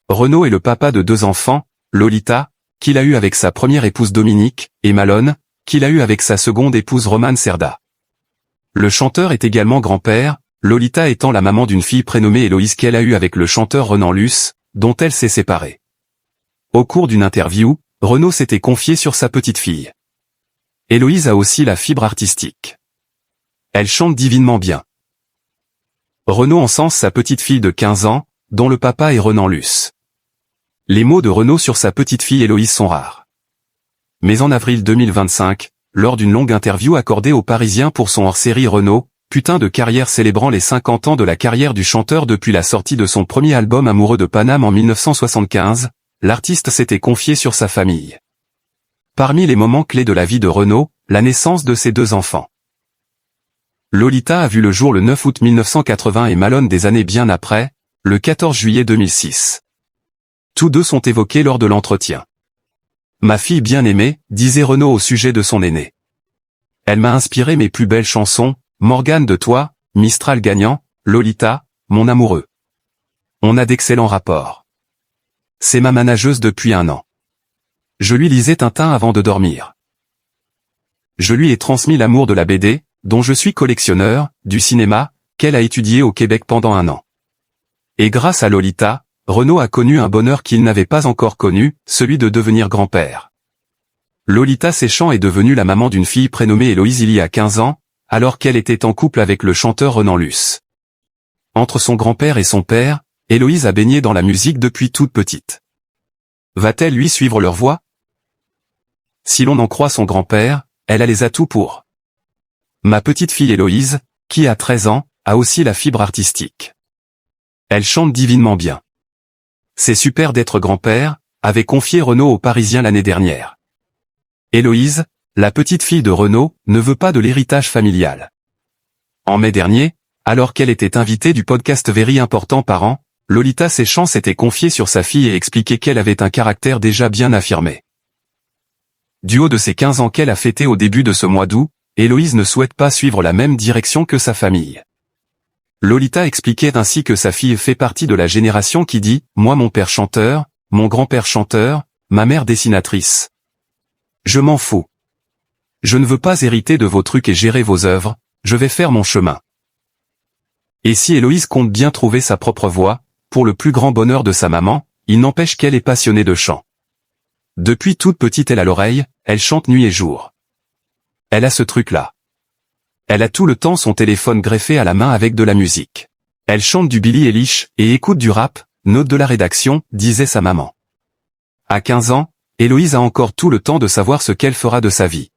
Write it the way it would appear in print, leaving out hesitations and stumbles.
Renaud est le papa de 2 enfants, Lolita, qu'il a eu avec sa première épouse Dominique, et Malone, qu'il a eu avec sa seconde épouse Romane Cerda. Le chanteur est également grand-père, Lolita étant la maman d'une fille prénommée Héloïse qu'elle a eue avec le chanteur Renan Luce, dont elle s'est séparée. Au cours d'une interview, Renaud s'était confié sur sa petite fille. Héloïse a aussi la fibre artistique. Elle chante divinement bien. Renaud encense sa petite fille de 15 ans, dont le papa est Renan Luce. Les mots de Renaud sur sa petite fille Héloïse sont rares. Mais en avril 2025, lors d'une longue interview accordée aux Parisiens pour son hors-série Renaud, putain de carrière célébrant les 50 ans de la carrière du chanteur depuis la sortie de son premier album Amoureux de Paname en 1975, l'artiste s'était confié sur sa famille. Parmi les moments clés de la vie de Renaud, la naissance de ses 2 enfants. Lolita a vu le jour le 9 août 1980 et Malone des années bien après, le 14 juillet 2006. Tous 2 sont évoqués lors de l'entretien. Ma fille bien-aimée, disait Renaud au sujet de son aîné. Elle m'a inspiré mes plus belles chansons, Morgane de toi, Mistral gagnant, Lolita, mon amoureux. On a d'excellents rapports. C'est ma manageuse depuis 1 an. Je lui lisais Tintin avant de dormir. Je lui ai transmis l'amour de la BD, dont je suis collectionneur, du cinéma, qu'elle a étudié au Québec pendant 1 an. Et grâce à Lolita, Renaud a connu un bonheur qu'il n'avait pas encore connu, celui de devenir grand-père. Lolita Séchant est devenue la maman d'une fille prénommée Héloïse il y a 15 ans, alors qu'elle était en couple avec le chanteur Renan Luce. Entre son grand-père et son père, Héloïse a baigné dans la musique depuis toute petite. Va-t-elle lui suivre leur voie? Si l'on en croit son grand-père, elle a les atouts pour. Ma petite fille Héloïse, qui a 13 ans, a aussi la fibre artistique. Elle chante divinement bien. C'est super d'être grand-père, avait confié Renaud aux Parisiens l'année dernière. Héloïse, la petite fille de Renaud, ne veut pas de l'héritage familial. En mai dernier, alors qu'elle était invitée du podcast Very Important Parents, Lolita Séchant s'était confiée sur sa fille et expliquait qu'elle avait un caractère déjà bien affirmé. Du haut de ses 15 ans qu'elle a fêté au début de ce mois d'août, Héloïse ne souhaite pas suivre la même direction que sa famille. Lolita expliquait ainsi que sa fille fait partie de la génération qui dit « Moi mon père chanteur, mon grand-père chanteur, ma mère dessinatrice. Je m'en fous. Je ne veux pas hériter de vos trucs et gérer vos œuvres, je vais faire mon chemin. » Et si Héloïse compte bien trouver sa propre voie, pour le plus grand bonheur de sa maman, il n'empêche qu'elle est passionnée de chant. Depuis toute petite elle a l'oreille, elle chante nuit et jour. Elle a ce truc-là. Elle a tout le temps son téléphone greffé à la main avec de la musique. Elle chante du Billie Eilish et écoute du rap, note de la rédaction, disait sa maman. À 15 ans, Héloïse a encore tout le temps de savoir ce qu'elle fera de sa vie.